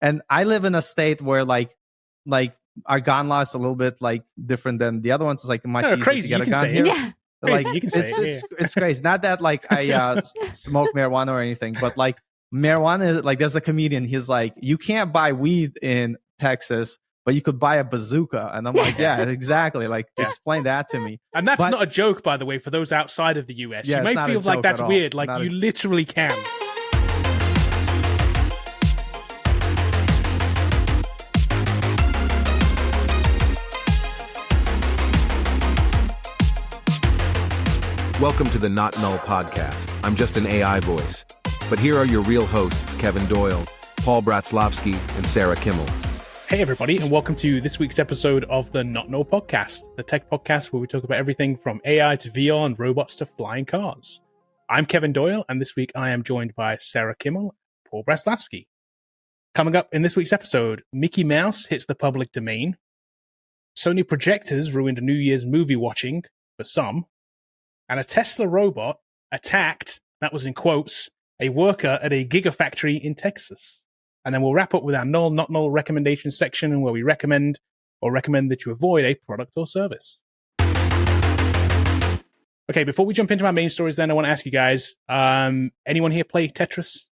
And I live in a state where like our gun law is a little bit like different than the other ones. It's like much easier crazy. to get You a can gun say here. it. Yeah. Like Crazy, you can say it's crazy. Not that like I smoke marijuana or anything, but like marijuana, like there's a comedian. He's like, you can't buy weed in Texas, but you could buy a bazooka. And I'm like, yeah, exactly. Like explain that to me. And that's not a joke, by the way, for those outside of the US. Yeah, you may feel like that's weird. Like you literally can. Welcome to the Not Null Podcast. I'm just an AI voice. But here are your real hosts, Kevin Doyle, Paul Bratzlovsky, and Sarah Kimmel. Hey, everybody, and welcome to this week's episode of the Not Null Podcast, the tech podcast where we talk about everything from AI to VR and robots to flying cars. I'm Kevin Doyle, and this week I am joined by Sarah Kimmel and Paul Bratzlovsky. Coming up in this week's episode, Mickey Mouse hits the public domain, Sony projectors ruined New Year's movie watching for some, and a Tesla robot attacked, that was in quotes, a worker at a Giga factory in Texas. And then we'll wrap up with our null, not null recommendation section where we recommend that you avoid a product or service. Okay, before we jump into our main stories then, I want to ask you guys, anyone here play Tetris?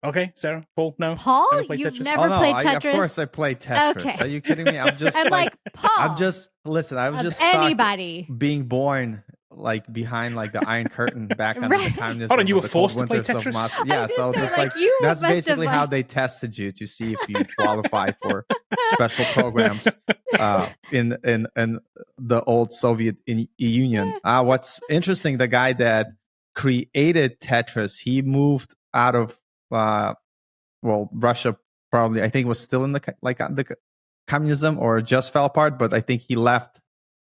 Okay, Sarah, Paul, no? Paul, you've never played Tetris? Of course I play Tetris. Okay. Are you kidding me? I'm just I'm like, Paul. I'm just, listen, I was just stuck anybody being born like behind like the Iron Curtain back under the communism. Hold on, you were of the cold forced to play winters of Tetris? Moscow. Yeah, so say, just like, like you that's must have, basically how like- they tested you to see if you qualify for special programs in the old Soviet Union. What's interesting, the guy that created Tetris, he moved out of Russia probably. I think was still in the communism or just fell apart, but I think he left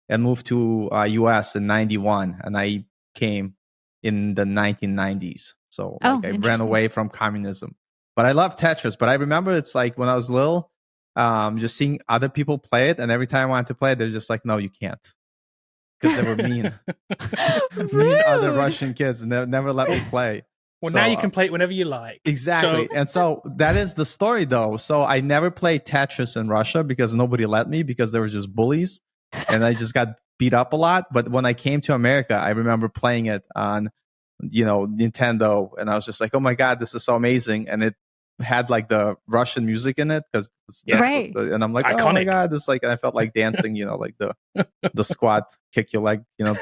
and moved to US in 91, and I came in the 1990s. So I ran away from communism. But I love Tetris. But I remember it's like when I was little, just seeing other people play it, and every time I wanted to play it, they're just like, no, you can't. Because they were mean. Mean other Russian kids, and they never let me play. Well, now you can play it whenever you like. Exactly. And so that is the story, though. So I never played Tetris in Russia because nobody let me, because they were just bullies. And I just got beat up a lot. But when I came to America, I remember playing it on, Nintendo. And I was just like, oh my God, this is so amazing. And it had like the Russian music in it. Right. And I'm like, Iconic. oh my God, this like, and I felt like dancing, like the squat, kick your leg,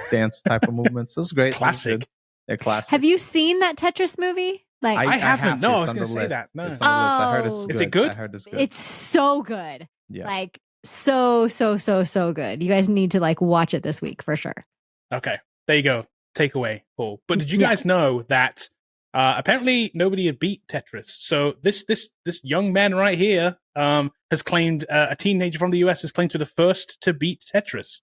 dance type of movements. It was great. Classic. Yeah, classic. Have you seen that Tetris movie? Like, I haven't. have No, to. I was It's on going to the say list. that. No. It's on the list. I heard it's Oh. good. Is it good? I heard it's good. it's so good. Yeah. Like, so good. You guys need to like watch it this week for sure. Okay, there you go. Takeaway, Paul. But did you guys know that apparently nobody had beat Tetris? So this young man right here has claimed, a teenager from the US has claimed to be the first to beat Tetris.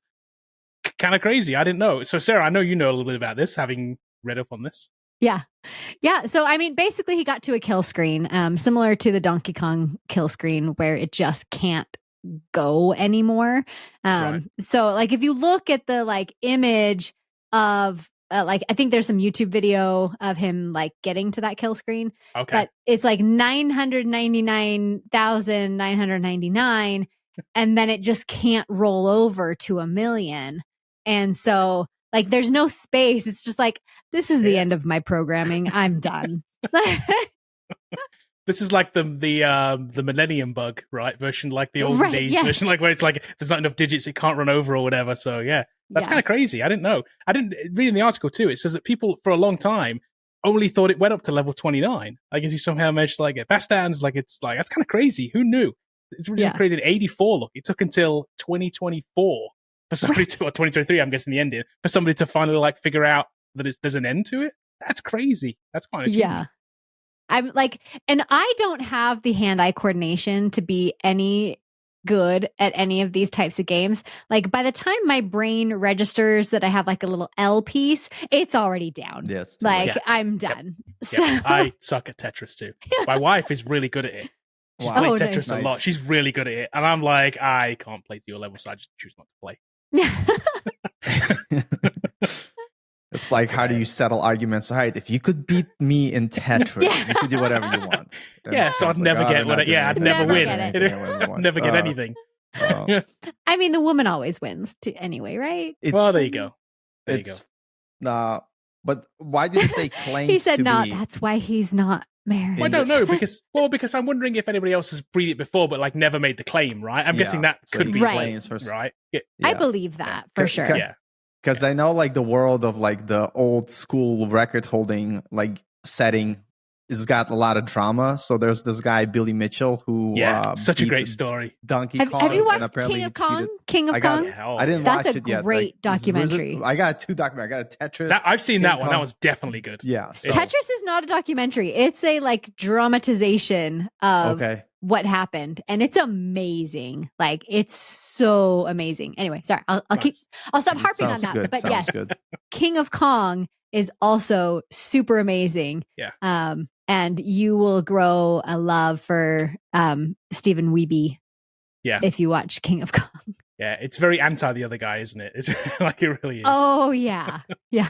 Kind of crazy. I didn't know. So Sarah, I know you know a little bit about this, having read up on this. Yeah. So, I mean, basically he got to a kill screen, similar to the Donkey Kong kill screen where it just can't go anymore. Right. So like, if you look at the like image of I think there's some YouTube video of him like getting to that kill screen, Okay. but it's like 999,999 and then it just can't roll over to 1,000,000. And so like there's no space. It's just like, this is the end of my programming. I'm done. This is like the Millennium Bug, right? Version, like the olden Right, days yes. version, like where it's like there's not enough digits, it can't run over or whatever. So yeah, that's kind of crazy. I didn't know. I didn't read in the article too. It says that people for a long time only thought it went up to level 29. I guess you somehow managed to like get past that, and it's like that's kind of crazy. Who knew? It's originally created in 84. Look, it took until 2024 for somebody to, or 2023, I'm guessing the ending, for somebody to finally like figure out that there's an end to it. That's crazy. That's quite a Yeah. I'm like, and I don't have the hand-eye coordination to be any good at any of these types of games. Like by the time my brain registers that I have like a little L piece, it's already down. Yes. Like I'm done. So I suck at Tetris too. My wife is really good at it. She's Wow. played Oh, Tetris nice. a lot. She's really good at it. And I'm like, I can't play to your level, so I just choose not to play. It's like, how do you settle arguments? All right, if you could beat me in Tetris, you could do whatever you want. And so I'd it's like, never get they're not what. doing Yeah, I'd anything. never Never win. get it. They're not doing anything. I'd never get anything. I mean, the woman always wins anyway, right? Well, there you go. There you go. It's but why did you say claims? He said to not. be? That's why he's not married. Well, I don't know because I'm wondering if anybody else has breed it before, but like never made the claim, right? I'm guessing that So could he be Right. claims first. right. Yeah. I believe that for sure. Okay. Yeah. Because I know like the world of like the old school record holding like setting has got a lot of drama. So there's this guy Billy Mitchell who Such a beat great the story. Donkey Have Kong. you and watched apparently King of he Kong? cheated. King of I got- Kong? Hell, I didn't That's watch a it yet. great Like, documentary. I got 2 documentaries. I got a Tetris. I've seen King that of one. Kong. That was definitely good. Yeah. So, Tetris is not a documentary. It's a like dramatization of okay. what happened, and it's amazing. Like it's so amazing. Anyway, sorry, I'll keep. Nice. I'll stop harping on Sounds that. good. But Sounds yes, good. King of Kong is also super amazing. Yeah. And you will grow a love for Stephen Wiebe. Yeah. If you watch King of Kong. Yeah, it's very anti the other guy, isn't it? It's like it really is. Oh yeah, yeah.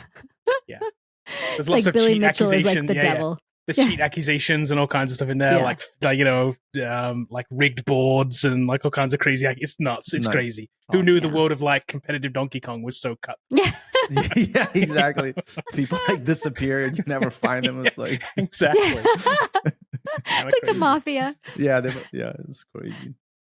There's lots like of Billy cheat Mitchell is accusations. like the devil. There's Yeah. cheat accusations and all kinds of stuff in there, Yeah. like rigged boards and like all kinds of crazy. It's nuts. It's Nice. crazy. Oh, Who knew the yeah. world of like competitive Donkey Kong was so cut? Yeah. Yeah, exactly. People like disappear and you never find them. It's like, Exactly. it's like the crazy. mafia. yeah, it's crazy.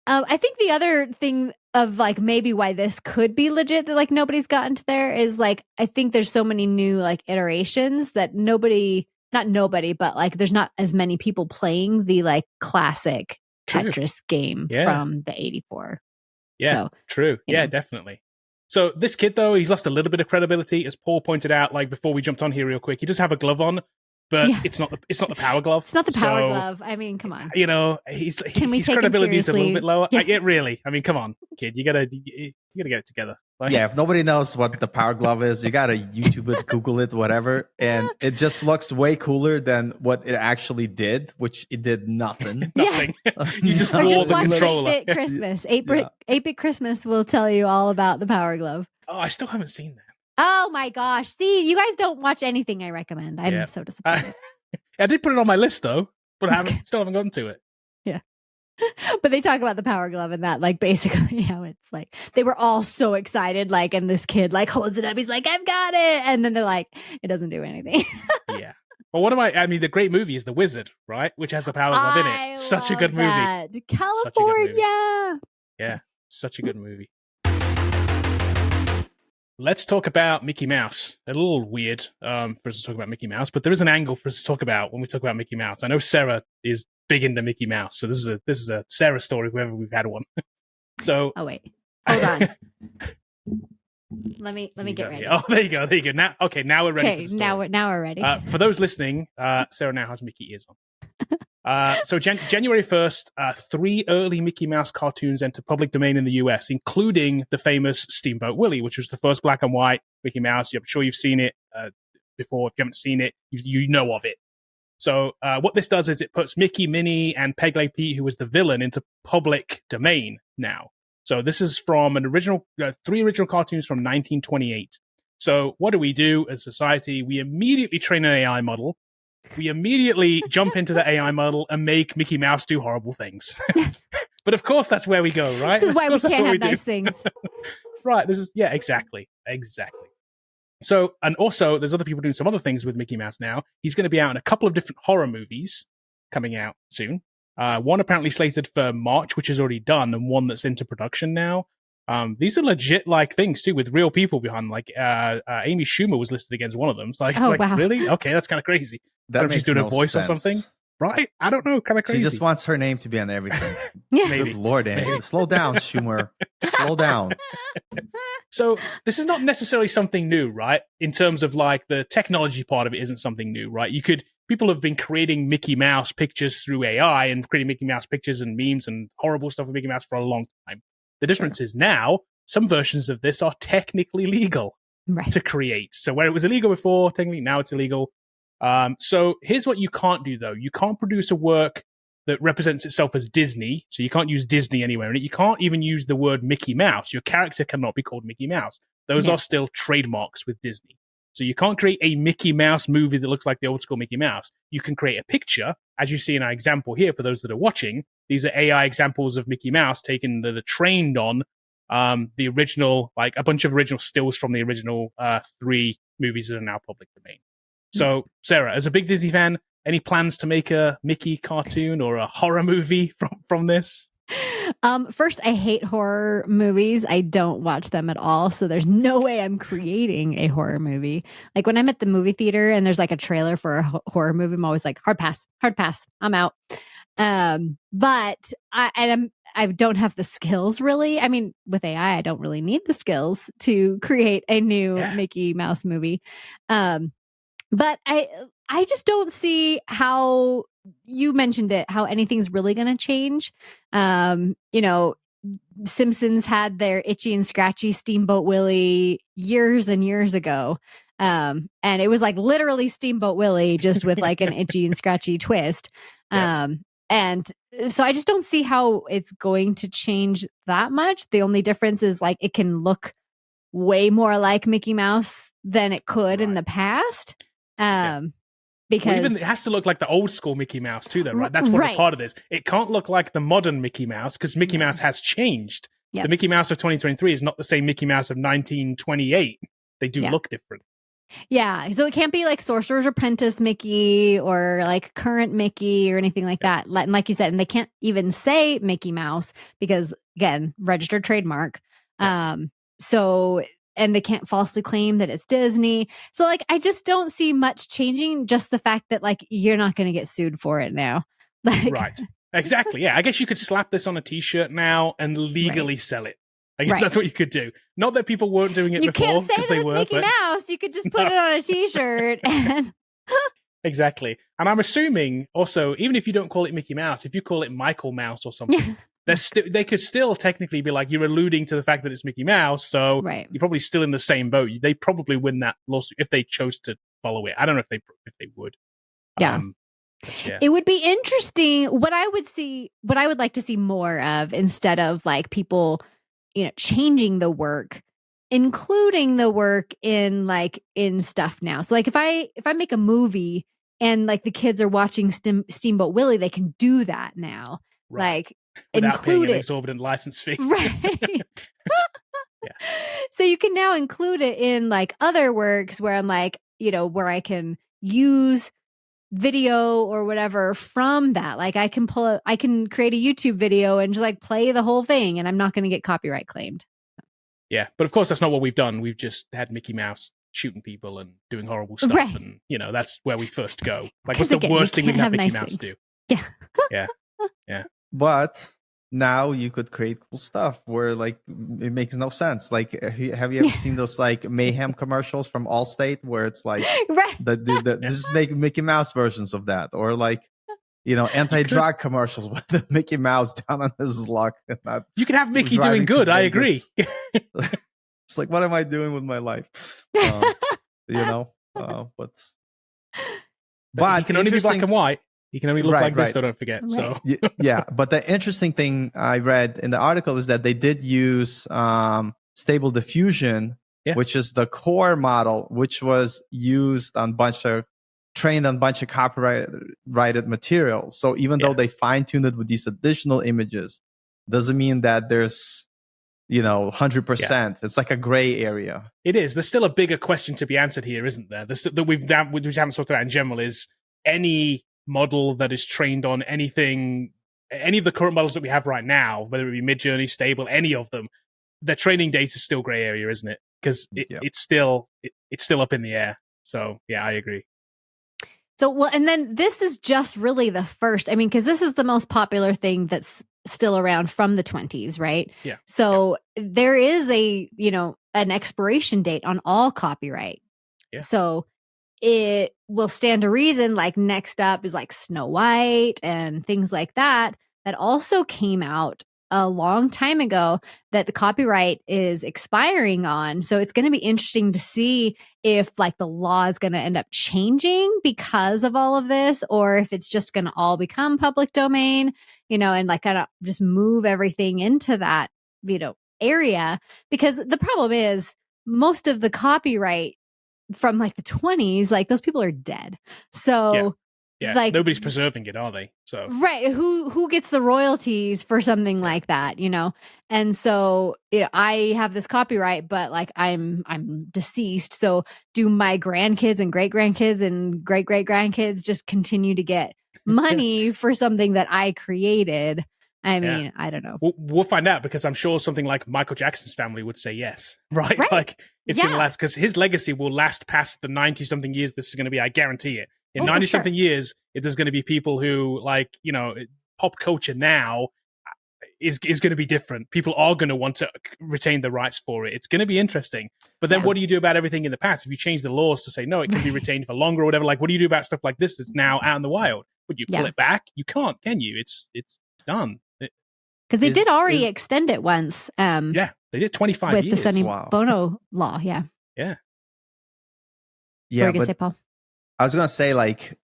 I think the other thing of like maybe why this could be legit that like nobody's gotten to there is like I think there's so many new like iterations that not nobody, but like there's not as many people playing the like classic True. Tetris game Yeah. from the 84. Yeah, So, true. you Yeah, know. definitely. So this kid, though, he's lost a little bit of credibility, as Paul pointed out. Like before we jumped on here, real quick, he does have a glove on, but Yeah. it's not the power glove. It's not the power So, glove. I mean, come on. You know, his Can we take him credibility is a little seriously? bit lower. Yeah. Yeah, really. I mean, come on, kid, you gotta get it together. Like, Yeah, if nobody knows what the power glove is, you gotta YouTube it, Google it, whatever, and it just looks way cooler than what it actually did, which it did nothing. nothing. You just Or wore just the watch controller. 8-Bit Christmas. 8-Bit Yeah. 8-Bit Christmas will tell you all about the power glove. Oh, I still haven't seen that. Oh my gosh. See, you guys don't watch anything I recommend. I'm Yeah. so disappointed. I did put it on my list though, but still haven't gotten to it. But they talk about the power glove and that, like, basically how it's like they were all so excited, like, and this kid like holds it up. He's like, I've got it. And then they're like, it doesn't do anything. Yeah. Well, I mean, the great movie is The Wizard, right? Which has the power glove in it. Such a good movie. that. movie. California. Yeah, such a good movie. Let's talk about Mickey Mouse. A little weird for us to talk about Mickey Mouse, but there is an angle for us to talk about when we talk about Mickey Mouse. I know Sarah is big into Mickey Mouse, so this is a Sarah story, wherever we've had one. So, Oh wait. Hold on. Let me get ready. Oh, there you go. Now we're ready. Okay, For the story. now we're ready. For those listening, Sarah now has Mickey ears on. So January 1st, 3 early Mickey Mouse cartoons enter public domain in the US, including the famous Steamboat Willie, which was the first black and white Mickey Mouse. I'm sure you've seen it before. If you haven't seen it, you know of it. So what this does is it puts Mickey, Minnie, and Peg Leg Pete, who was the villain, into public domain now. So this is from an original 3 original cartoons from 1928. So what do we do as a society? We immediately train an AI model. We immediately jump into the AI model and make Mickey Mouse do horrible things. But of course, that's where we go, right? This is why we Of course, that's can't what have do. nice things. Right. Exactly. So, and also, there's other people doing some other things with Mickey Mouse now. He's going to be out in a couple of different horror movies coming out soon. One apparently slated for March, which is already done, and one that's into production now. These are legit like things too, with real people behind. Like Amy Schumer was listed against one of them. It's like, Oh, wow. Really? Okay, that's kind of crazy. That What if she's makes doing a no voice or sense. something? Right? I don't know. Kind of crazy. She just wants her name to be on everything. Yeah. Maybe. Good Lord, Amy. Maybe. Slow down, Schumer. Slow down. So this is not necessarily something new, right? In terms of like the technology part of it isn't something new, right? People have been creating Mickey Mouse pictures through AI and creating Mickey Mouse pictures and memes and horrible stuff with Mickey Mouse for a long time. The difference is now some versions of this are technically legal Right. to create. So where it was illegal before, technically now it's illegal. So here's what you can't do though. You can't produce a work that represents itself as Disney. So you can't use Disney anywhere in it. You can't even use the word Mickey Mouse. Your character cannot be called Mickey Mouse. Those Yeah. are still trademarks with Disney. So you can't create a Mickey Mouse movie that looks like the old school Mickey Mouse. You can create a picture, as you see in our example here for those that are watching. These are AI examples of Mickey Mouse taken that are trained on the original, like a bunch of original stills from the original 3 movies that are now public domain. So, Sarah, as a big Disney fan, any plans to make a Mickey cartoon or a horror movie from this? First, I hate horror movies. I don't watch them at all. So there's no way I'm creating a horror movie. Like when I'm at the movie theater and there's like a trailer for a horror movie, I'm always like, hard pass, I'm out. But I don't have the skills really. I mean, with AI, I don't really need the skills to create a new Mickey Mouse movie. But I just don't see how, you mentioned it, how anything's really going to change. Simpsons had their Itchy and Scratchy Steamboat Willie years and years ago. And it was like literally Steamboat Willie, just with like an itchy and scratchy twist. And so I just don't see how it's going to change that much. The only difference is like it can look way more like Mickey Mouse than it could in the past. Because even it has to look like the old school Mickey Mouse too, though, right? That's one part of this. It can't look like the modern Mickey Mouse because Mickey Mouse has changed. Yep. The Mickey Mouse of 2023 is not the same Mickey Mouse of 1928. They do look different. Yeah, so it can't be like Sorcerer's Apprentice Mickey or like current Mickey or anything like that. And like you said, and they can't even say Mickey Mouse because, again, registered trademark. And they can't falsely claim that it's Disney. So like, I just don't see much changing. Just the fact that like, you're not going to get sued for it now. Like, right. Exactly. Yeah. I guess you could slap this on a t-shirt now and legally sell it. I guess that's what you could do. Not that people weren't doing it before. You can't say that it's Mickey Mouse. You could just put it on a t-shirt. And exactly. And I'm assuming also, even if you don't call it Mickey Mouse, if you call it Michael Mouse or something, they could still technically be like, you're alluding to the fact that it's Mickey Mouse, so you're probably still in the same boat. They probably win that lawsuit if they chose to follow it. I don't know if they would. Yeah. It would be interesting. What I would like to see more of, instead of like people, changing the work, including the work in stuff now. So like if I make a movie and like the kids are watching Steamboat Willie, they can do that now. Right. Like without include paying an it. exorbitant license fee. Right. So you can now include it in like other works where I'm like, where I can use video or whatever from that. Like I can create a YouTube video and just like play the whole thing, and I'm not going to get copyright claimed. Yeah, but of course that's not what we've done. We've just had Mickey Mouse shooting people and doing horrible stuff, and that's where we first go. Like, what's the worst thing we can have Mickey Mouse do? Yeah. But now you could create cool stuff where like it makes no sense. Like, have you ever seen those like mayhem commercials from Allstate where it's like just make Mickey Mouse versions of that, or like anti-drug commercials with the Mickey Mouse down on his luck. You can have Mickey doing good. I agree. It's like, what am I doing with my life? But he can only be black and white. He can only look like this, so don't forget. Right. So yeah, but the interesting thing I read in the article is that they did use Stable Diffusion, which is the core model, which was used on trained on a bunch of copyrighted material. So even though they fine-tuned it with these additional images, doesn't mean that there's 100%. It's like a gray area. It is. There's still a bigger question to be answered here, isn't there? That we haven't sorted out in general is any model that is trained on any of the current models that we have right now, whether it be Midjourney, Stable, any of them, their training data is still gray area, isn't it? Because it's still up in the air. So yeah, I agree. So and then this is just really the first. I mean, because this is the most popular thing that's still around from the 20s, right? Yeah. So there is an expiration date on all copyright. Yeah. So it will stand to reason, like next up is like Snow White and things like that also came out a long time ago that the copyright is expiring on. So it's going to be interesting to see if like the law is going to end up changing because of all of this, or if it's just going to all become public domain, and like kind of just move everything into that, area. Because the problem is most of the copyright from like the 20s, like those people are dead. So Yeah, like nobody's preserving it, are they? So right, who gets the royalties for something like that, you know? And so I have this copyright, but like I'm deceased. So do my grandkids and great grandkids and great great grandkids just continue to get money for something that I created? I mean, I don't know. We'll find out, because I'm sure something like Michael Jackson's family would say yes, right? Like it's going to last, because his legacy will last past the 90-something years this is going to be. I guarantee it. In 90-something years, there's going to be people who, like, pop culture now is going to be different. People are going to want to retain the rights for it. It's going to be interesting. But then what do you do about everything in the past? If you change the laws to say, no, it can be retained for longer or whatever, like, what do you do about stuff like this that's now out in the wild? Would you pull it back? You can't, can you? It's done. Because they did already extend it once. They did 25 with years. The Sony Bono law. Yeah. Yeah. Yeah. But say, Paul? I was going to say, like,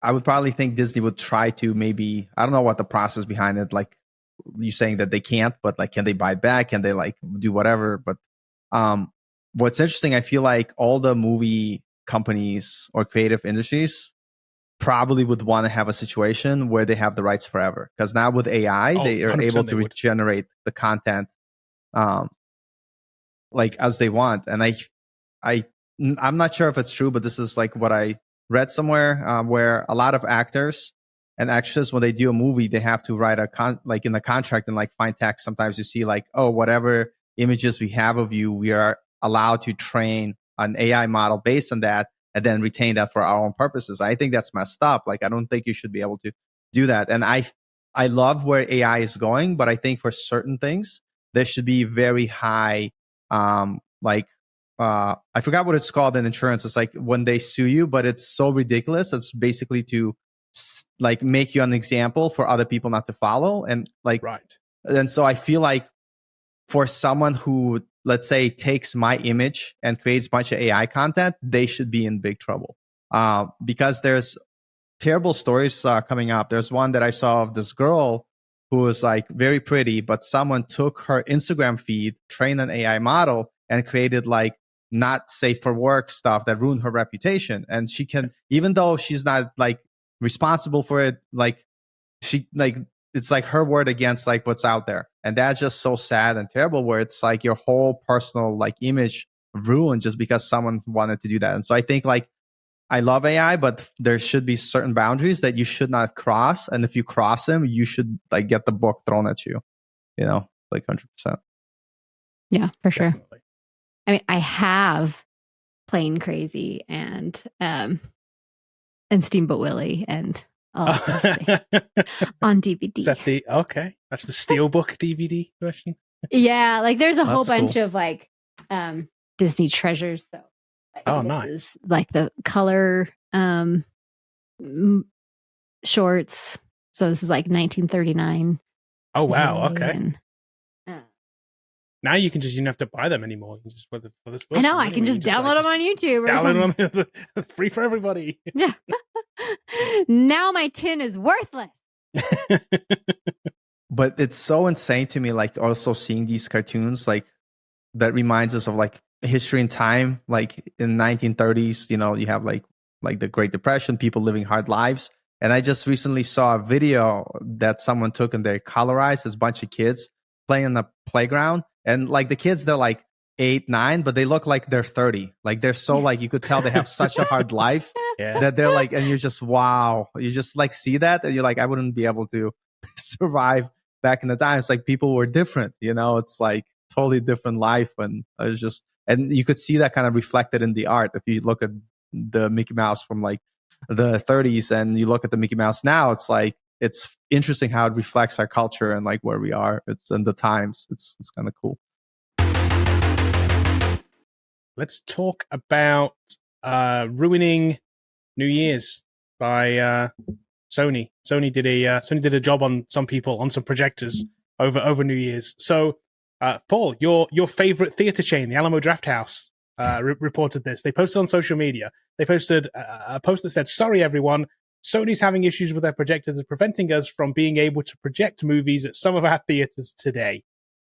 I would probably think Disney would try to maybe, I don't know what the process behind it, like you saying that they can't, but like, can they buy it back? Can they like do whatever? But what's interesting, I feel like all the movie companies or creative industries probably would want to have a situation where they have the rights forever. Because now with AI, they are able to regenerate the content like as they want. And I'm not sure if it's true, but this is like what I read somewhere, where a lot of actors and actresses, when they do a movie, they have to write like in the contract and like fine text. Sometimes you see like, oh, whatever images we have of you, we are allowed to train an AI model based on that and then retain that for our own purposes. I think that's messed up. Like, I don't think you should be able to do that. And I love where AI is going, but I think for certain things, there should be very high, I forgot what it's called in insurance. It's like when they sue you, but it's so ridiculous. It's basically to like make you an example for other people not to follow. And like, and so I feel like for someone who, let's say, takes my image and creates a bunch of AI content, they should be in big trouble. Because there's terrible stories coming up. There's one that I saw of this girl who was like very pretty, but someone took her Instagram feed, trained an AI model, and created like not safe for work stuff that ruined her reputation. And she can, even though she's not like responsible for it, like she like it's like her word against like what's out there. And that's just so sad and terrible, where it's like your whole personal like image ruined just because someone wanted to do that. And so I think like I love AI, but there should be certain boundaries that you should not cross. And if you cross them, you should like get the book thrown at you, like 100%. Yeah, for sure. Definitely. I mean, I have Plane Crazy and Steamboat Willie and all of those things on DVD. Is that that's the Steelbook DVD version? Yeah, like there's a whole bunch of like Disney treasures. So like, nice. Is, like the color shorts. So this is like 1939. Oh wow! Okay. And, now you can you don't have to buy them anymore. You just I know. I can just download them on YouTube. Download them, free for everybody. Yeah. Now my tin is worthless. But it's so insane to me, like also seeing these cartoons, like that reminds us of like history and time. Like in the 1930s, you have like the Great Depression, people living hard lives. And I just recently saw a video that someone took and they colorized this bunch of kids playing on the playground. And like the kids, they're like 8, 9, but they look like they're 30. Like they're so like, you could tell they have such a hard life that they're like, and you're just, wow. You just like see that and you're like, I wouldn't be able to survive back in the time. It's like people were different, it's like totally different life. And it was just, and you could see that kind of reflected in the art. If you look at the Mickey Mouse from like the 30s and you look at the Mickey Mouse now, it's like, it's interesting how it reflects our culture and like where we are. It's in the times. It's kind of cool. Let's talk about ruining New Year's by Sony. Sony did a job on some people, on some projectors over New Year's. So, Paul, your favorite theater chain, the Alamo Drafthouse, reported this. They posted on social media. They posted a post that said, "Sorry, everyone. Sony's having issues with their projectors and preventing us from being able to project movies at some of our theaters today."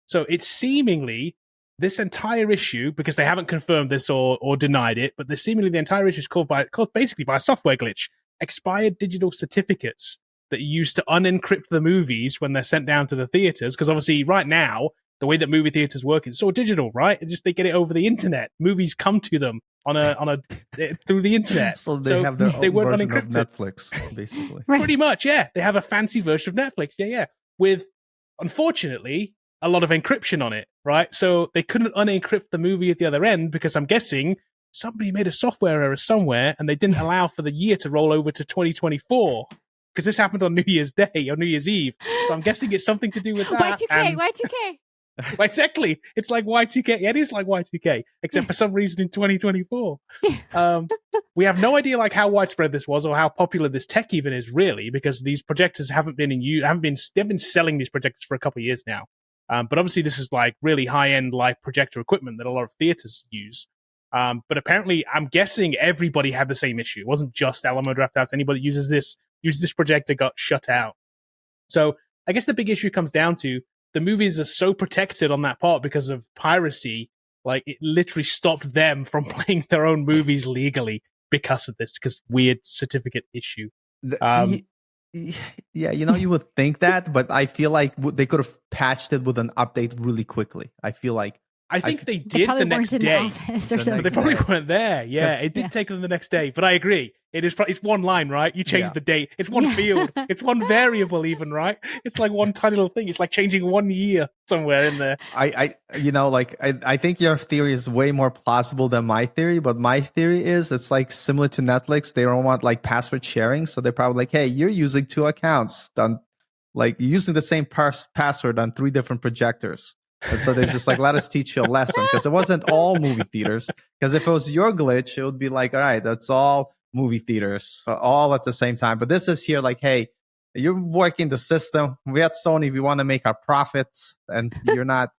So it's seemingly this entire issue, because they haven't confirmed this or denied it, but seemingly the entire issue is caused basically by a software glitch. Expired digital certificates that you use to unencrypt the movies when they're sent down to the theaters. Because obviously right now, the way that movie theaters work is all digital, right? It's just they get it over the internet. Movies come to them through the internet. So they have their own version of Netflix, basically. Right. Pretty much, yeah. They have a fancy version of Netflix, yeah. With, unfortunately, a lot of encryption on it, right? So they couldn't unencrypt the movie at the other end because I'm guessing somebody made a software error somewhere and they didn't allow for the year to roll over to 2024 because this happened on New Year's Day or New Year's Eve. So I'm guessing it's something to do with that. Y2K. Exactly. It's like Y2K. Yeah, it is like Y2K, except for some reason in 2024. We have no idea like how widespread this was or how popular this tech even is really, because these projectors haven't been in use. They've been selling these projectors for a couple of years now. But obviously this is like really high-end like projector equipment that a lot of theaters use. But apparently, I'm guessing everybody had the same issue. It wasn't just Alamo Drafthouse. Anybody that uses this projector got shut out. So I guess the big issue comes down to the movies are so protected on that part because of piracy. Like it literally stopped them from playing their own movies legally because of this, because weird certificate issue. Yeah, you would think that, but I feel like they could have patched it with an update really quickly. I think they did the next day. But they probably weren't there. Yeah, it did take them the next day. But I agree. It's one line, right? You change the date. It's one field. It's one variable even, right? It's like one tiny little thing. It's like changing 1 year somewhere in there. I think your theory is way more plausible than my theory, but my theory is it's like similar to Netflix. They don't want like password sharing. So they're probably like, hey, you're using 2 accounts done, like using the same password on 3 different projectors. And so they're just like, let us teach you a lesson, because it wasn't all movie theaters. Because if it was your glitch, it would be like, all right, that's all movie theaters, all at the same time. But this is here like, hey, you're working the system. We at Sony, we want to make our profits, and you're not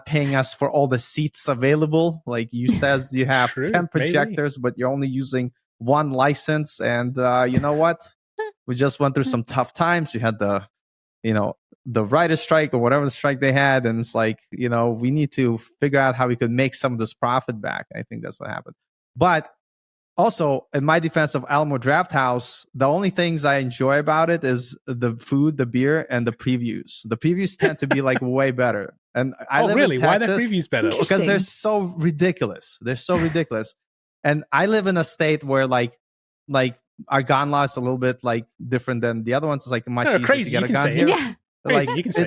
paying us for all the seats available. Like you said, you have 10 projectors, but you're only using 1 license. And you know what? We just went through some tough times. You had the writer's strike or whatever the strike they had. And it's like, we need to figure out how we could make some of this profit back. I think that's what happened. But also, in my defense of Alamo Drafthouse, the only things I enjoy about it is the food, the beer, and the previews. The previews tend to be like way better. And I live in Texas. Why are the previews better? Because they're so ridiculous. And I live in a state where like our gun law is a little bit like different than the other ones. It's like much easier crazy. to get a gun here. Yeah. Like you can say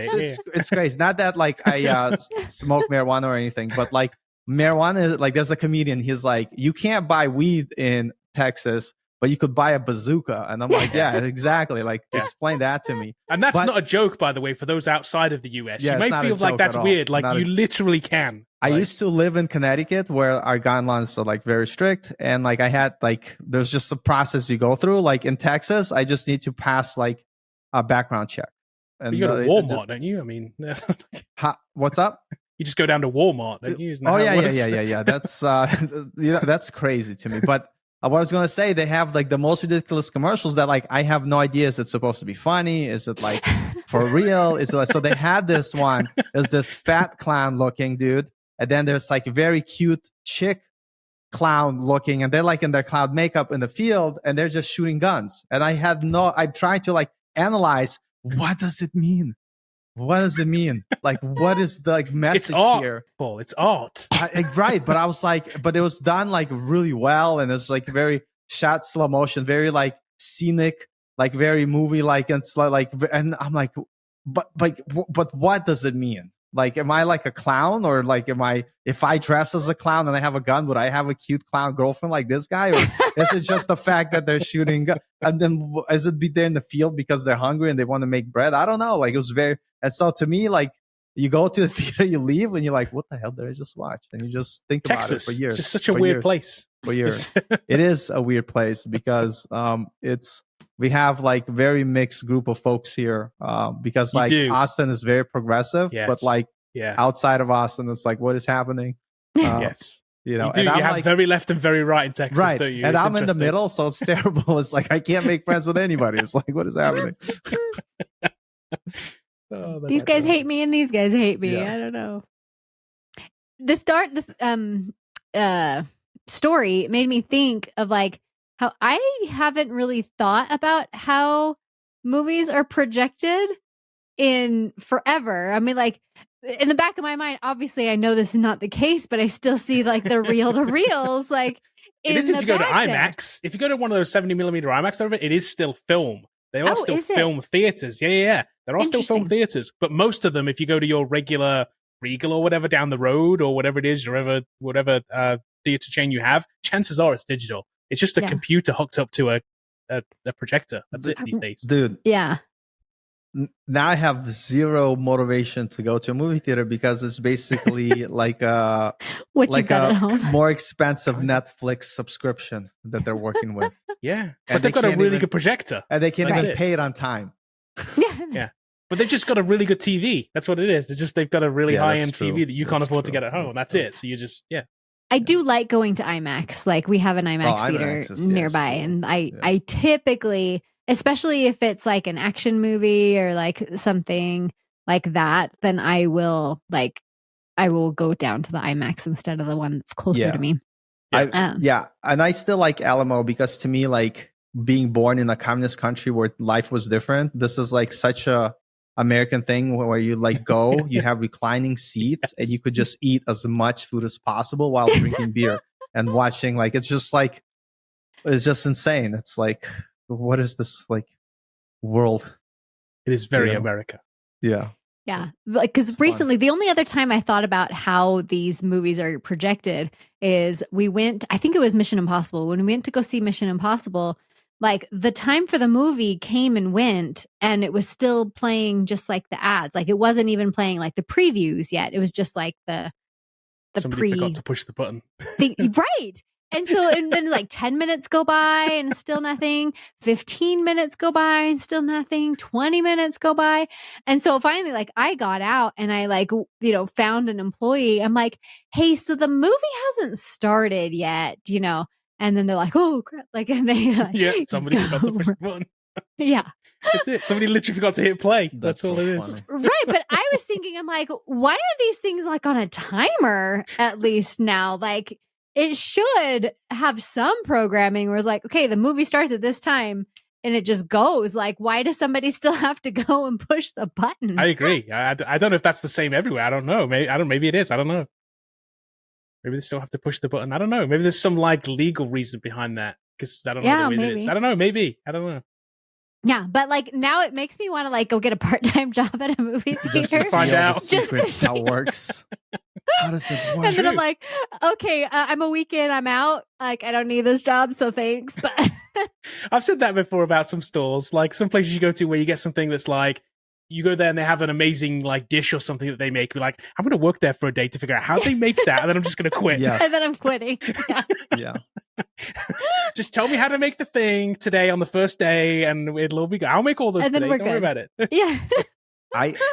it's crazy. Not that like I smoke marijuana or anything, but like marijuana is like, there's a comedian. He's like, you can't buy weed in Texas, but you could buy a bazooka. And I'm like, yeah, exactly. Like explain that to me. And that's not a joke, by the way, for those outside of the US. Yeah, you may feel like that's weird. Like you literally can. I used to live in Connecticut where our gun laws are like very strict. And like I had like, there's just a process you go through. Like in Texas, I just need to pass like a background check. And you go to Walmart, don't you? I mean, what's up? You just go down to Walmart, don't you? Yeah. That's that's crazy to me. But what I was going to say, they have like the most ridiculous commercials that like I have no idea. Is it supposed to be funny? Is it like for real? Is it like, so they had this one. There's this fat clown looking dude, and then there's like a very cute chick clown looking, and they're like in their clown makeup in the field, and they're just shooting guns. And I'm trying to like analyze, what does it mean? What does it mean? Like, what is the like message here? Paul, it's art. Right. But I was like, but it was done like really well. And it's like very shot slow motion, very like scenic, like very movie like, and like, and I'm like, but what does it mean? Like, am I like a clown, or like, if I dress as a clown and I have a gun, would I have a cute clown girlfriend like this guy? Or is it just the fact that they're shooting? And then is it be there in the field because they're hungry and they want to make bread? I don't know. Like it was and so to me, like you go to the theater, you leave and you're like, what the hell did I just watch? And you just think about it for years. It's just such a weird place. For years. It is a weird place because we have like very mixed group of folks here because like Austin is very progressive, but like outside of Austin, it's like, what is happening? Yes. You know, you have like, very left and very right in Texas, right. don't you? And I'm in the middle, so it's terrible. It's like I can't make friends with anybody. It's like, what is happening? These guys hate me and these guys hate me. I don't know. this story made me think of like how I haven't really thought about how movies are projected in forever. I mean, like in the back of my mind, obviously I know this is not the case, but I still see like the reel to reels like it is if you go to IMAX. If you go to one of those 70mm IMAX over it is still film. They are still film theaters. Yeah. There are still film theaters, but most of them, if you go to your regular Regal or whatever down the road or whatever it is, whatever theater chain you have, chances are it's digital. It's just a computer hooked up to a projector. That's it these days, dude. Yeah. Now I have zero motivation to go to a movie theater because it's basically like a more expensive Netflix subscription that they're working with. Yeah, but they've got a really good projector, and they can't even pay it on time. Yeah, but they've just got a really good TV. That's what it is. It's just they've got a really high-end TV that you can't afford to get at home. That's it. So you just I do like going to IMAX. Like we have an IMAX theater nearby, and I typically, especially if it's like an action movie or like something like that, then I will go down to the IMAX instead of the one that's closer to me. And I still like Alamo because to me, like being born in a communist country where life was different, this is like such a American thing where you like go, you have reclining seats and you could just eat as much food as possible while drinking beer and watching. Like it's just insane. It's like, what is this like world? It is very America. Yeah. Yeah. Like, because recently, the only other time I thought about how these movies are projected is I think it was Mission Impossible. When we went to go see Mission Impossible, like the time for the movie came and went, and it was still playing just like the ads. Like it wasn't even playing like the previews yet. It was just like somebody forgot to push the button. Right. And so, and then like 10 minutes go by and still nothing. 15 minutes go by and still nothing. 20 minutes go by. And so finally, like I got out and I found an employee. I'm like, hey, so the movie hasn't started yet, And then they're like, oh crap. Like, and they somebody forgot to push the button. Yeah. That's it. Somebody literally forgot to hit play. That's all it is. Right. But I was thinking, I'm like, why are these things like on a timer at least now? Like, it should have some programming where it's like, okay, the movie starts at this time and it just goes. Like, why does somebody still have to go and push the button? I agree. I don't know if that's the same everywhere. I don't know. Maybe it is. I don't know. Maybe they still have to push the button. I don't know. Maybe there's some like legal reason behind that because I don't know the way it is. I don't know. Maybe. I don't know. Yeah, but like now it makes me want to like go get a part-time job at a movie theater. Just to find out how it works. How does it work? And then I'm like, okay, I'm a weekend, I'm out. Like, I don't need this job, so thanks. But I've said that before about some stores, like some places you go to where you get something that's like, you go there and they have an amazing like dish or something that they make. You're like, I'm going to work there for a day to figure out how they make that, and then I'm just going to quit. Yes. And then I'm quitting. Yeah. Just tell me how to make the thing today on the first day, and it'll all be good. I'll make all those and today. Don't worry about it. Yeah.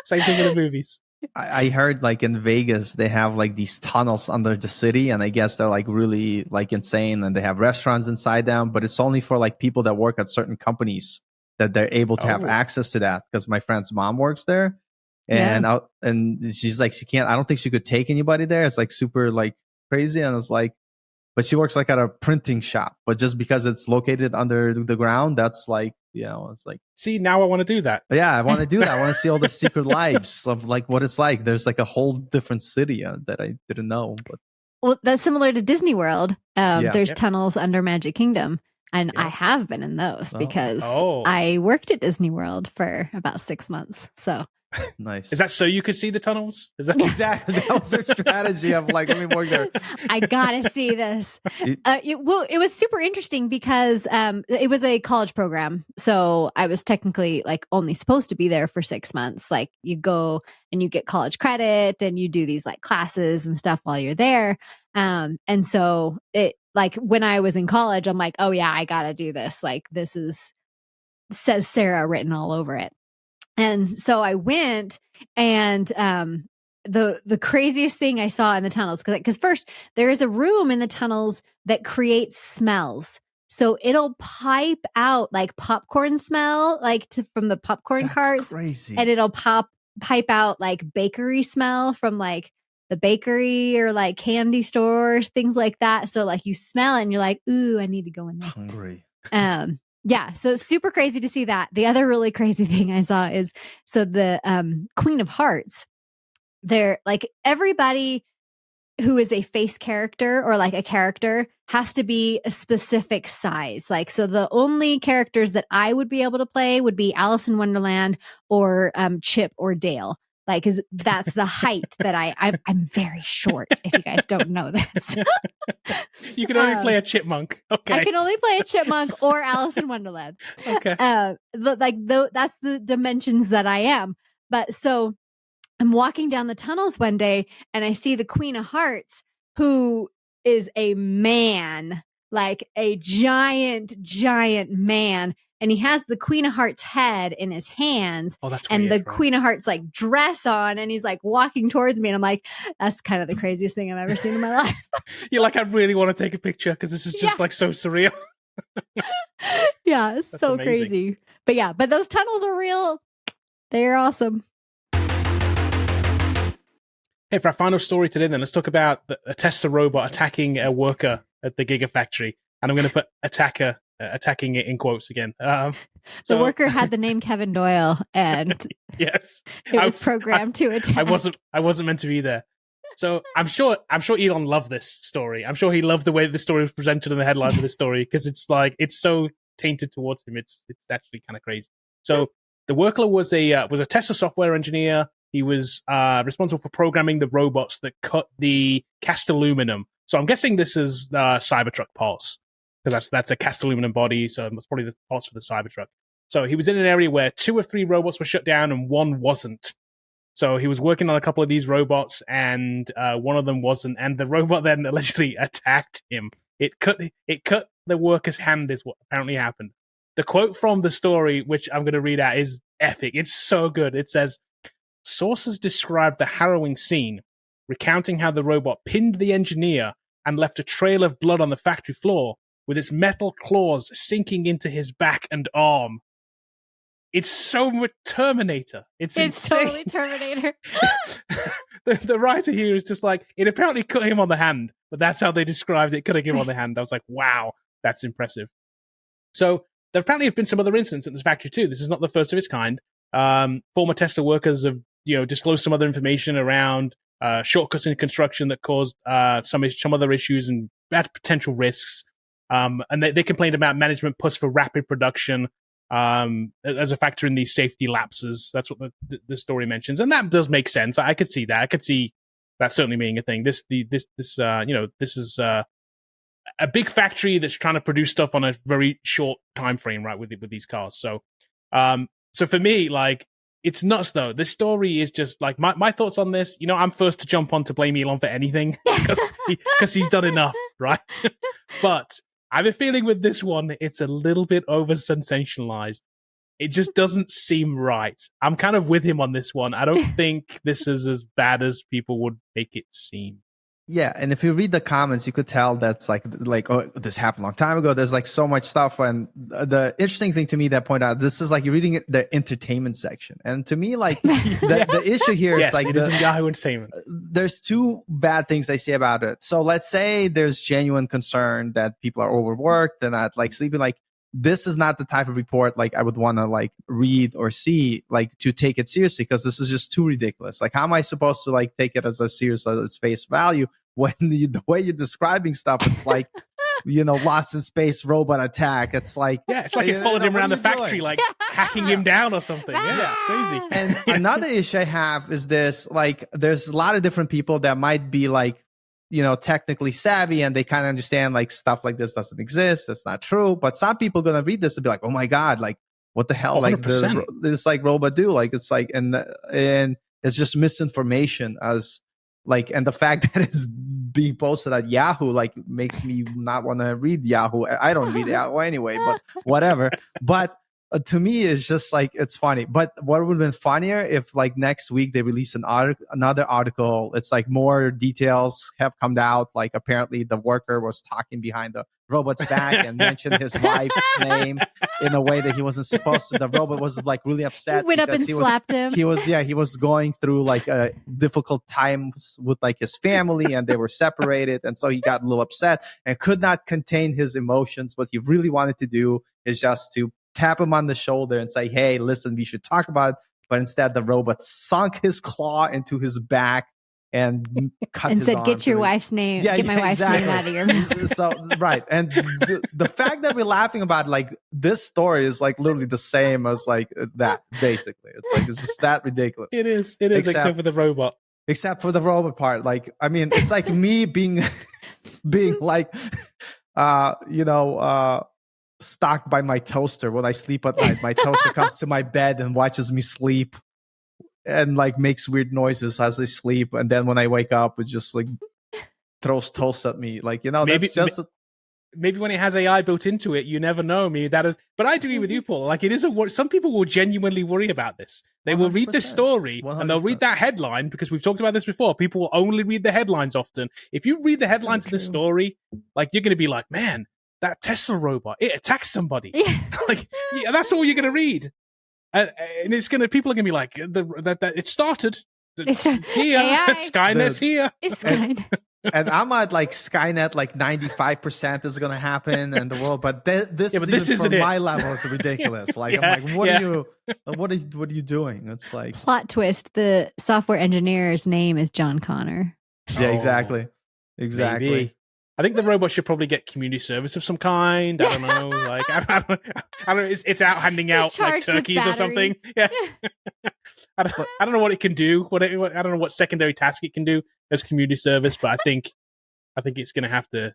Same thing with the movies. I heard like in Vegas they have like these tunnels under the city, and I guess they're like really like insane, and they have restaurants inside them, but it's only for like people that work at certain companies that they're able to have access to that, because my friend's mom works there, and and she's like, I don't think she could take anybody there. It's like super like crazy, and it's like, but she works like at a printing shop, but just because it's located under the ground, that's like, it's like, see, now I want to do that. Yeah, I want to do that. I want to see all the secret lives of like what it's like. There's like a whole different city that I didn't know. But well, that's similar to Disney World. There's tunnels under Magic Kingdom. And I have been in those because I worked at Disney World for about 6 months. So nice. Is that so you could see the tunnels? Is that exactly? That was their strategy of like, let me work there. I gotta see this. It was super interesting because it was a college program, so I was technically like only supposed to be there for 6 months. Like you go and you get college credit and you do these like classes and stuff while you're there. And so it. Like when I was in college, I'm like, oh yeah, I gotta do this. Like this says Sarah written all over it. And so I went, and the craziest thing I saw in the tunnels, because first there is a room in the tunnels that creates smells. So it'll pipe out like popcorn smell, like from the popcorn carts. Crazy. And it'll pipe out like bakery smell from like the bakery or like candy stores, things like that. So like you smell it and you're like, ooh, I need to go in there. Hungry. Yeah, so super crazy to see that. The other really crazy thing I saw is so the Queen of Hearts. They're like everybody who is a face character or like a character has to be a specific size. Like, so the only characters that I would be able to play would be Alice in Wonderland or Chip or Dale. Like, cause that's the height that I'm very short. If you guys don't know this, you can only play a chipmunk. Okay, I can only play a chipmunk or Alice in Wonderland. Okay, that's the dimensions that I am. But so I'm walking down the tunnels one day and I see the Queen of Hearts, who is a man, like a giant man. And he has the Queen of Hearts head in his hands and the Queen of Hearts like dress on. And he's like walking towards me. And I'm like, that's kind of the craziest thing I've ever seen in my life. You're like, I really want to take a picture because this is just like so surreal. Yeah, it's so amazing. crazy. But yeah, but those tunnels are real. They're awesome. Hey, for our final story today, then let's talk about a Tesla robot attacking a worker at the Giga factory. And I'm going to put attacking it in quotes again. The worker had the name Kevin Doyle, and yes, it was programmed to attack. I wasn't meant to be there. So I'm sure Elon loved this story. I'm sure he loved the way the story was presented in the headline of the story because it's so tainted towards him. It's actually kind of crazy. So the worker was a Tesla software engineer. He was responsible for programming the robots that cut the cast aluminum. So I'm guessing this is the Cybertruck parts, because that's a cast aluminum body. So it's probably the parts for the Cybertruck. So he was in an area where 2 of 3 robots were shut down and 1 wasn't. So he was working on a couple of these robots, and one of them wasn't. And the robot then allegedly attacked him. It cut the worker's hand, is what apparently happened. The quote from the story, which I'm going to read out, is epic. It's so good. It says, "Sources described the harrowing scene, recounting how the robot pinned the engineer and left a trail of blood on the factory floor, with its metal claws sinking into his back and arm." It's so much Terminator. It's insane. Totally Terminator. The writer here is just like, it apparently cut him on the hand, but that's how they described it, cutting him on the hand. I was like, wow, that's impressive. So there apparently have been some other incidents at this factory too. This is not the first of its kind. Former Tesla workers have disclosed some other information around shortcuts in construction that caused some other issues and bad potential risks. And they complained about management push for rapid production as a factor in these safety lapses. That's what the story mentions, and that does make sense. I could see that. I could see that certainly being a thing. This is a big factory that's trying to produce stuff on a very short time frame, right? With these cars. So for me, like, it's nuts though. This story is just like my thoughts on this. I'm first to jump on to blame Elon for anything because he's done enough, right? But I have a feeling with this one, it's a little bit over sensationalized. It just doesn't seem right. I'm kind of with him on this one. I don't think this is as bad as people would make it seem. Yeah, and if you read the comments, you could tell that's like, oh, this happened a long time ago. There's like so much stuff. And the interesting thing to me that point out, this is like you're reading the entertainment section. And to me, like the issue here, yes, it's like it is in Yahoo Entertainment. There's 2 bad things I see about it. So let's say there's genuine concern that people are overworked, they're not like sleeping. Like, this is not the type of report like I would want to like read or see, like, to take it seriously, because this is just too ridiculous. Like, how am I supposed to like take it as serious as its face value when the way you're describing stuff, it's like, lost in space robot attack. It's like, yeah, it's like it followed him around the factory, like hacking him down or something. Yeah, it's crazy. And another issue I have is this, like, there's a lot of different people that might be like, technically savvy, and they kind of understand like stuff like this doesn't exist. That's not true. But some people are going to read this and be like, oh my God, like, what the hell? 100%. Like this like robot do, like, it's like, and it's just misinformation as like, and the fact that it's being posted at Yahoo, like, makes me not want to read Yahoo. I don't read Yahoo anyway, but whatever. But to me, it's just like, it's funny. But what would have been funnier if like next week they release another article. It's like more details have come out. Like apparently the worker was talking behind the robot's back and mentioned his wife's name in a way that he wasn't supposed to. The robot was like really upset. Went up and slapped him. He was going through like a difficult times with like his family, and they were separated. And so he got a little upset and could not contain his emotions. What he really wanted to do is just to tap him on the shoulder and say, hey, listen, we should talk about it. But instead, the robot sunk his claw into his back and cut and his said, arm. "Get your wife's name. Yeah, Get my wife's exactly. name out of your mouth." So right, and the fact that we're laughing about like this story is like literally the same as like that. Basically, it's just that ridiculous. It is, except for the robot. Except for the robot part. Like, I mean, it's like me being like, stalked by my toaster when I sleep at night. My toaster comes to my bed and watches me sleep and like makes weird noises as I sleep. And then when I wake up, it just like throws toast at me. Like, Maybe, that's just maybe when it has AI built into it, you never know. Maybe that is, but I agree with you, Paul. Like it is some people will genuinely worry about this. They will read this story 100%. And they'll read that headline because we've talked about this before. People will only read the headlines often. If you read the headlines in the story, like you're going to be like, man, that Tesla robot, it attacks somebody. Yeah. Like, yeah, that's all you're going to read. And it's people are going to be like, that it started. It's here. AI. Skynet's here. It's Skynet. And I'm at like Skynet, like 95% is going to happen in the world. But this is from my level is ridiculous. Like, I'm like, what are you doing? It's like Plot twist. The software engineer's name is John Connor. Yeah, exactly. Maybe. I think the robot should probably get community service of some kind. I don't know. Like, I don't know. It's out handing out like turkeys or something. Yeah. I don't know what it can do. I don't know what secondary task it can do as community service, but I think it's gonna have to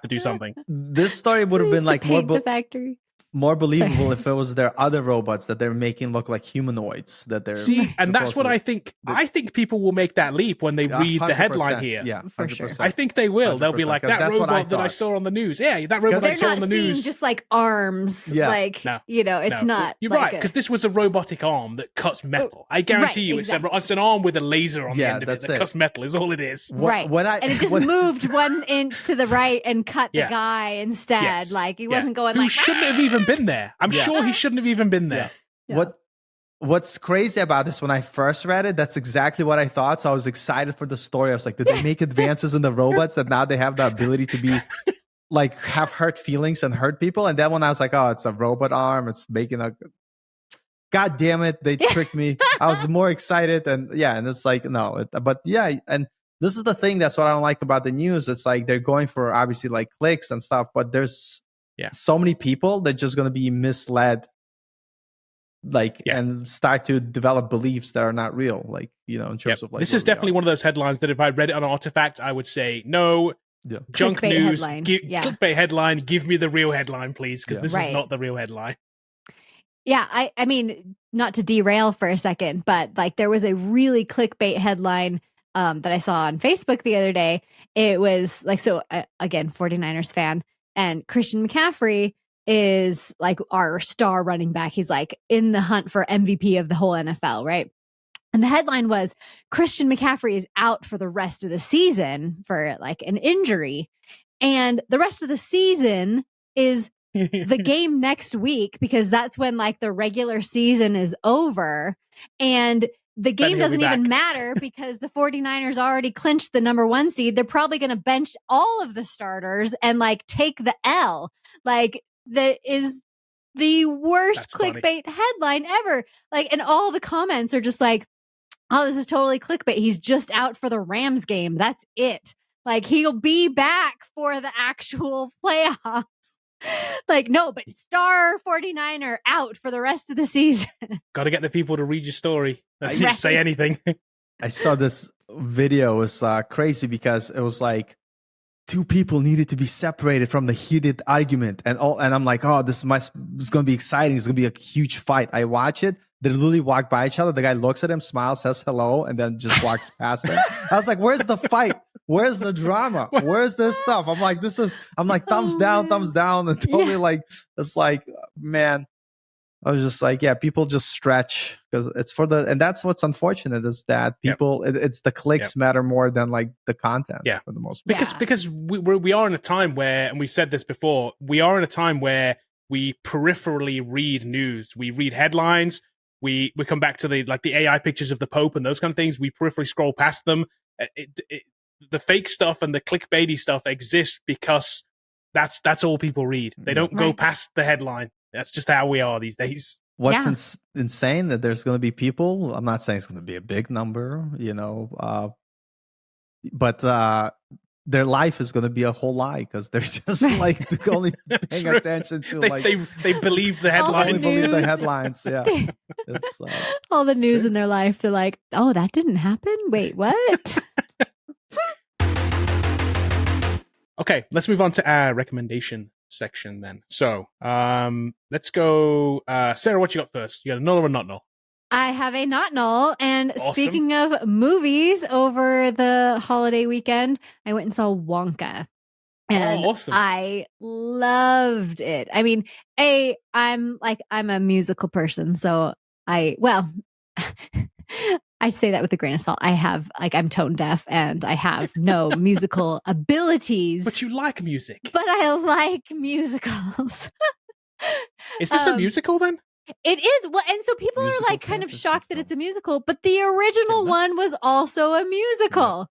do something. This story would have been like the factory. More believable if it was their other robots that they're making look like humanoids that they're and that's what I think. I think people will make that leap when they read the headline here. Yeah, for sure. I think they will. They'll be like, that robot that I saw on the news. Yeah, that robot I saw on the news. They're not seeing just like arms. Yeah. Like, it's not. You're like right, because this was a robotic arm that cuts metal. I guarantee you it's an arm with a laser on the end of it that cuts metal is all it is. Right. And it just moved 1 inch to the right and cut the guy instead. Yes. Like, he wasn't going Who like... shouldn't have even been there. I'm sure he shouldn't have even been there. Yeah. What's crazy about this, when I first read it, that's exactly what I thought. So I was excited for the story. I was like, did they make advances in the robots that now they have the ability to be like have hurt feelings and hurt people? And then when I was like, oh, it's a robot arm, it's making a... God damn it, they tricked me. I was more excited and it's like, no. And this is the thing, that's what I don't like about the news. It's like they're going for obviously like clicks and stuff, but there's so many people that just going to be misled, and start to develop beliefs that are not real, like, in terms of like... This is definitely one of those headlines that if I read it on Artifact, I would say, no, junk clickbait news, headline. Clickbait headline, give me the real headline, please, because this is not the real headline. Yeah, I mean, not to derail for a second, but like there was a really clickbait headline that I saw on Facebook the other day. It was like, again, 49ers fan, and Christian McCaffrey is like our star running back. He's like in the hunt for MVP of the whole NFL, right? And the headline was, Christian McCaffrey is out for the rest of the season for like an injury. And the rest of the season is the game next week, because that's when like the regular season is over. And the game doesn't even matter because the 49ers already clinched the number 1 seed. They're probably going to bench all of the starters and like take the L. Like, that is the worst clickbait headline ever. Like, and all the comments are just like, oh, this is totally clickbait. He's just out for the Rams game. That's it. Like, he'll be back for the actual playoffs. Like, no, but star 49er out for the rest of the season. Got to get the people to read your story. That's not say anything. I saw this video. It was crazy because it was like 2 people needed to be separated from the heated argument, and I'm like, oh, it's going to be exciting. It's going to be a huge fight. I watch it. They literally walk by each other. The guy looks at him, smiles, says hello, and then just walks past them. I was like, where's the fight? Where's the drama? Where's this stuff? I'm like, thumbs down, and totally like, it's like, man, I was just like, yeah, people just stretch because it's for and that's what's unfortunate is that people, it's the clicks matter more than like the content for the most part. Because we are in a time where, and we said this before, we are in a time where we peripherally read news. We read headlines. We come back to the AI pictures of the Pope and those kind of things. We peripherally scroll past them. The fake stuff and the clickbaity stuff exists because that's all people read. They don't go past the headline. That's just how we are these days. What's insane that there's going to be people. I'm not saying it's going to be a big number, but their life is going to be a whole lie because they're just like only paying attention to they believe the headlines. Only believe the headlines. Yeah, it's all the news in their life. They're like, oh, that didn't happen. Wait, what? Okay, let's move on to our recommendation section then. So, let's go. Sarah, what you got first? You got a null or a not null? I have a not null. And Awesome. Speaking of movies, over the holiday weekend, I went and saw Wonka. And awesome. I loved it. I mean, I'm a musical person, so I say that with a grain of salt. I'm tone deaf and I have no musical abilities. But you like music. But I like musicals. Is this a musical then? It is. Well, and so people are like kind of shocked that it's a musical, but the original one was also a musical.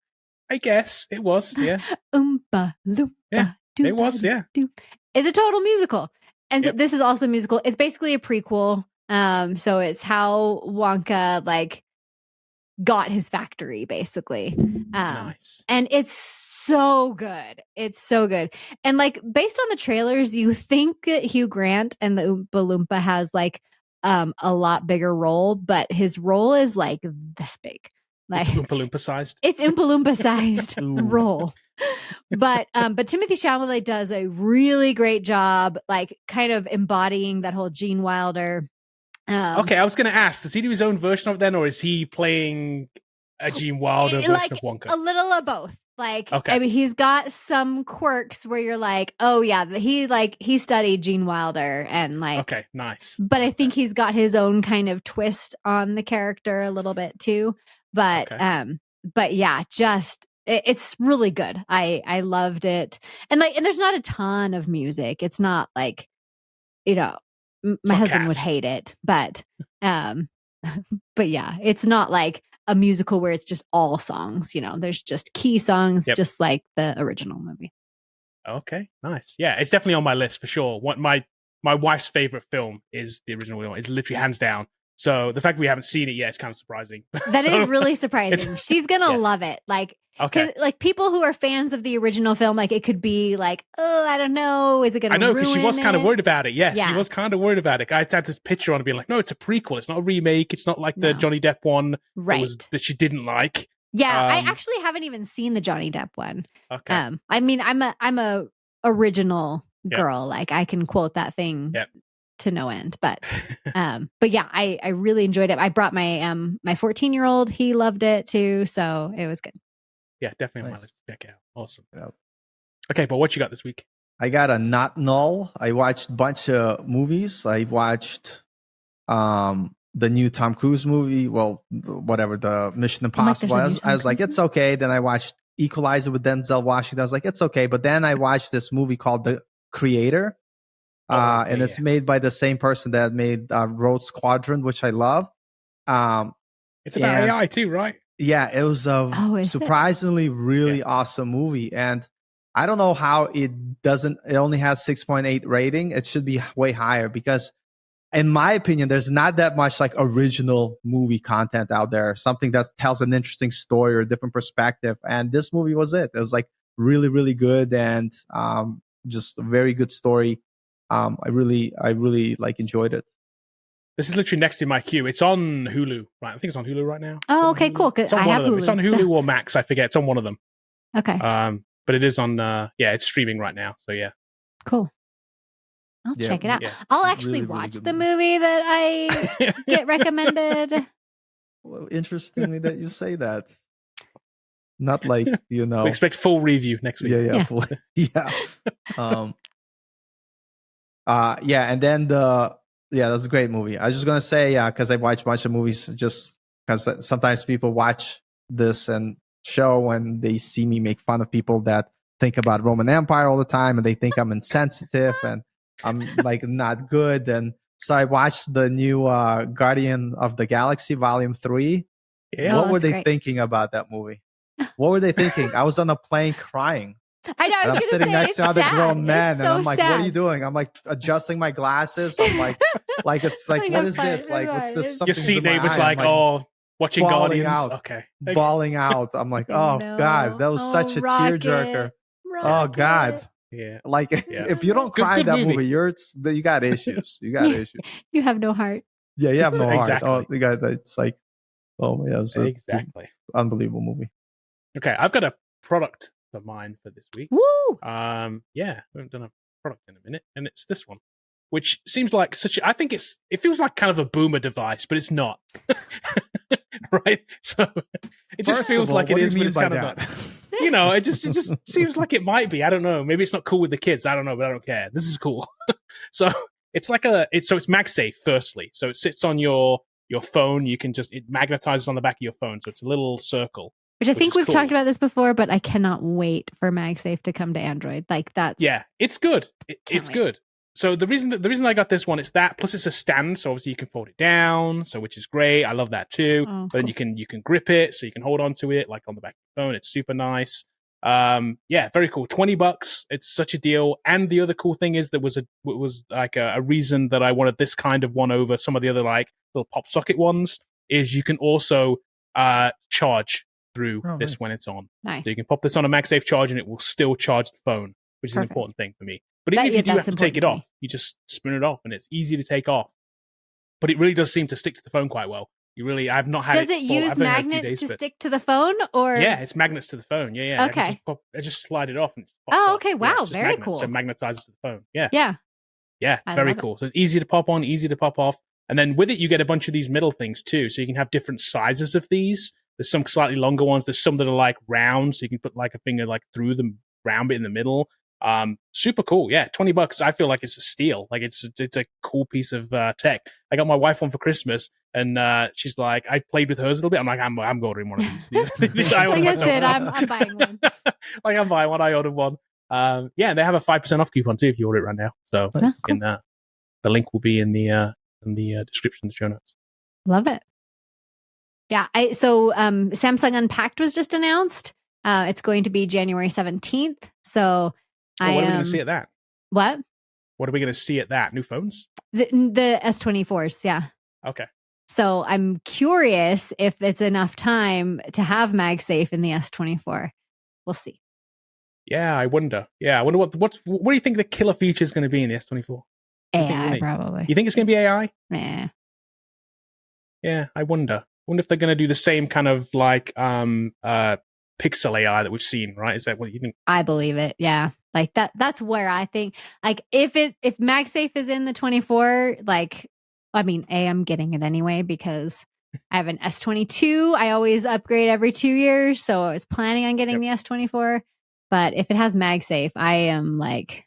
I guess it was, yeah. Oompa loompa. Yeah, it was, yeah. It's a total musical. And so this is also a musical. It's basically a prequel. So it's how Wonka got his factory, basically. Nice. And it's so good. It's so good. And based on the trailers, you think that Hugh Grant and the Oompa Loompa has a lot bigger role, but his role is this big. It's Oompa Loompa sized. It's Oompa Loompa sized role. But Timothy Chalamet does a really great job, kind of embodying that whole Gene Wilder. Okay, I was going to ask, does he do his own version of it then, or is he playing a Gene Wilder version of Wonka? A little of both. Okay. I mean, he's got some quirks where you're like, oh yeah, he studied Gene Wilder and okay, nice. But I think he's got his own kind of twist on the character a little bit too. But yeah, it's really good. I loved it. And there's not a ton of music. It's not my husband would hate it, but yeah, it's not like a musical where it's just all songs, there's just key songs, just like the original movie. Okay, nice. Yeah, it's definitely on my list for sure. What my wife's favorite film is the original one. It's literally hands down. So the fact we haven't seen it yet is kind of surprising. That is really surprising. She's gonna love it. Okay. People who are fans of the original film, it could be oh, I don't know, is it going to? I know, because she was kind of worried about it. Yes, yeah. She was kind of worried about it. I had this picture on and being like, no, it's a prequel. It's not a remake. It's not like the Johnny Depp one, right? That she didn't like. Yeah, I actually haven't even seen the Johnny Depp one. Okay. I mean, I'm a original girl. I can quote that thing. To no end, but yeah, I really enjoyed it. I brought my 14-year-old. He loved it too, so it was good. Yeah, definitely on my list to check out. Awesome. Yep. Okay, but what you got this week? I got a not null. I watched a bunch of movies. I watched the new Tom Cruise movie. Well, whatever, the Mission Impossible. I was like, it's okay. Then I watched Equalizer with Denzel Washington. I was like, it's okay. But then I watched this movie called The Creator. And it's made by the same person that made Rogue Squadron, which I love. It's about AI too, right? Yeah, it was a surprisingly really awesome movie. And I don't know how it only has 6.8 rating. It should be way higher because in my opinion, there's not that much original movie content out there. Something that tells an interesting story or a different perspective. And this movie was it. It was really, really good and just a very good story. I really enjoyed it. This is literally next in my queue. It's on Hulu, right? I think it's on Hulu right now. Oh, okay, cool. It's on one of them. Hulu. It's on Hulu or Max. I forget. It's on one of them. Okay. But it is on. It's streaming right now. So yeah. Cool. I'll check it out. Yeah. I'll actually watch the movie that I get recommended. Well, interestingly that you say that. Not we expect full review next week. Yeah. Full, yeah. And then Yeah, that's a great movie. I was just gonna say, because I watch a bunch of movies, just because sometimes people watch this and show and they see me make fun of people that think about Roman Empire all the time, and they think I'm insensitive and I'm like not good. And so I watched the new Guardian of the Galaxy Volume 3. Yeah. What were that's they great. thinking about that movie? What were they thinking? I was on a plane crying. I know. I And was I'm gonna sitting say, next it's to other sad. grown men, It's and I'm so like, "What are you sad. doing?" I'm like adjusting my glasses. I'm like it's like, Like, what I'm is fine, this? Like, I'm what's fine. this? It's- Your Something's seat in my neighbor's eye. like, I'm oh, watching bawling Guardians. out. Okay. bawling out. I'm like, oh No. God, that was such a Rocket, tearjerker. Oh Rocket. God, Yeah. like Yeah. if you don't Good- cry good in that movie. movie, you got issues. You got Yeah. issues. You have no heart. Yeah, you have no heart. Exactly. Oh, the guy, it's like, oh yeah, it was an Exactly. unbelievable movie. Okay, I've got a product for mine for this week. Woo! Yeah, we haven't done a product in a minute, and it's this one, which seems like I think it feels like kind of a boomer device, but it's not. Right? So it just First feels of all, like it what do is, you but mean it's by kind of that? not. You know, it just seems like it might be. I don't know. Maybe it's not cool with the kids. I don't know, but I don't care. This is cool. So it's like it's MagSafe. Firstly, so it sits on your phone. You can it magnetizes on the back of your phone, so it's a little circle. Which I think is we've cool. talked about this before, but I cannot wait for MagSafe to come to Android. Like that's Yeah, it's good. It's wait. good. So the reason I got this one, it's that plus it's a stand, so obviously you can fold it down, so which is great. I love that too. Oh, But then you can grip it, so you can hold on to it like on the back of the phone. It's super nice. Yeah, very cool. $20. It's such a deal. And the other cool thing is there was a reason that I wanted this kind of one over some of the other like little pop socket ones is you can also charge through this nice. when it's on. nice. So you can pop this on a MagSafe charge and it will still charge the phone, which is an Perfect. important thing for me. But even if you do have that's to take it important to me. off, you just spin it off and it's easy to take off. But it really does seem to stick to the phone quite well. I've not had Does it it fall- use I've only had a few magnets days, to but- stick to the phone, or Yeah, it's magnets to the phone. Yeah. Okay. I just slide it off and it pops Oh, off. okay. Yeah, Wow, it's just very magnets, cool. So it magnetizes to the phone. Yeah. Yeah, I Very love it. cool. So it's easy to pop on, easy to pop off. And then with it, you get a bunch of these middle things too. So you can have different sizes of these. There's some slightly longer ones. There's some that are like round. So you can put like a finger like through the round bit in the middle. Super cool. Yeah. $20. I feel like it's a steal. Like it's a cool piece of tech. I got my wife one for Christmas and she's like, I played with hers a little bit. I'm like, I'm ordering one of these. I ordered Like I myself said, one. I'm buying one. Like I'm buying one. I ordered one. Yeah, they have a 5% off coupon too if you order it right now. So Oh, cool. the link will be in the description, show notes. Love it. Yeah. Samsung Unpacked was just announced. It's going to be January 17th. So What are we going to see at that? What? What are we going to see at that? New phones? The S24s. Yeah. Okay. So I'm curious if it's enough time to have MagSafe in the S24. We'll see. Yeah, I wonder. Yeah, I wonder what do you think the killer feature is going to be in the S24? AI, really? probably. You think it's going to be AI? Nah. Yeah, I wonder. Wonder if they're going to do the same kind of like pixel AI that we've seen, right? Is that what you think? I believe it. Yeah. Like that's where I think like if MagSafe is in the 24, like I'm getting it anyway because I have an S22. I always upgrade every 2 years, so I was planning on getting the S24. But if it has MagSafe, I am like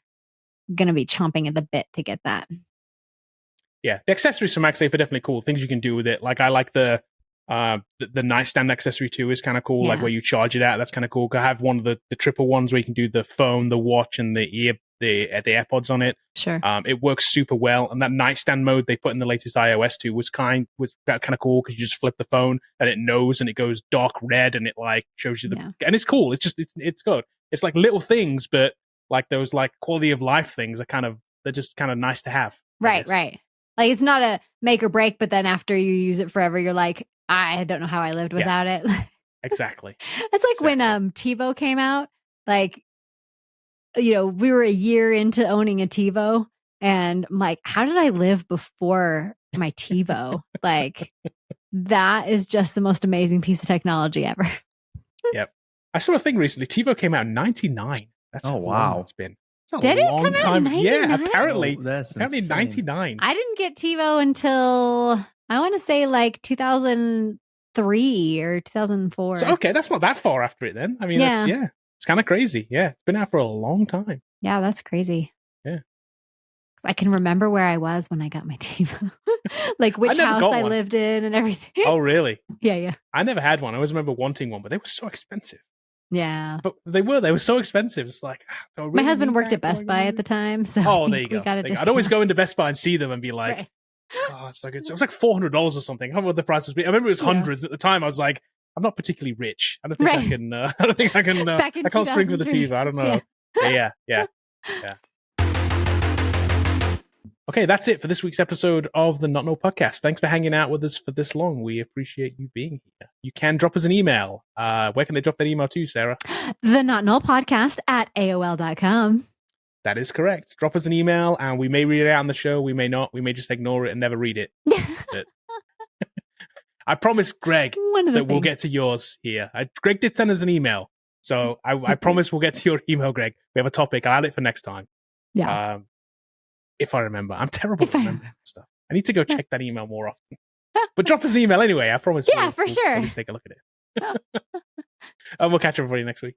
gonna be chomping at the bit to get that. Yeah, the accessories for MagSafe are definitely cool. Things you can do with it. Like I like the nightstand accessory too is kind of cool. Yeah. Like where you charge it at, that's kind of cool. I have one of the triple ones where you can do the phone, the watch, and the AirPods on it. Sure. It works super well. And that nightstand mode they put in the latest iOS too was kind of cool because you just flip the phone and it knows and it goes dark red and it like shows you and it's cool. It's just it's good. It's like little things, but like those like quality of life things they're just kind of nice to have. Right. Like it's not a make or break, but then after you use it forever, you're like, I don't know how I lived without it. Exactly. It's like when TiVo came out, like, we were a year into owning a TiVo and I'm like, how did I live before my TiVo? Like that is just the most amazing piece of technology ever. Yep. I saw a thing recently. TiVo came out in 99. That's how long it's been. It's a Did it long come out time. in Yeah, 99? apparently. That's Apparently insane. 99. I didn't get TiVo until I want to say like 2003 or 2004. So okay, that's not that far after it then. I mean, it's kind of crazy. Yeah, it's been out for a long time. Yeah, that's crazy. Yeah. I can remember where I was when I got my TiVo. Like which house I lived in and everything. Oh, really? Yeah. I never had one. I always remember wanting one, but they were so expensive. Yeah. But they were so expensive. It's like, really my husband worked at Best Buy at the time. So there you go. I'd always go into Best Buy and see them and be like, God, it was like $400 or something. I don't know what the price was. I remember it was hundreds at the time. I was like, I'm not particularly rich. I don't think I can. I don't think I can. I can't spring for the TiVo. I don't know. Yeah. Okay, that's it for this week's episode of the Not Null Podcast. Thanks for hanging out with us for this long. We appreciate you being here. You can drop us an email. Where can they drop that email to, Sarah? The Not Null Podcast at AOL.com. That is correct. Drop us an email and we may read it out on the show. We may not. We may just ignore it and never read it. I promise, Greg, that we'll get to yours here. Greg did send us an email. So I promise we'll get to your email, Greg. We have a topic. I'll add it for next time. Yeah. If I remember. I'm terrible at remembering stuff. I need to go check that email more often. But drop us an email anyway. I promise. Yeah, for sure. At least take a look at it. And we'll catch everybody next week.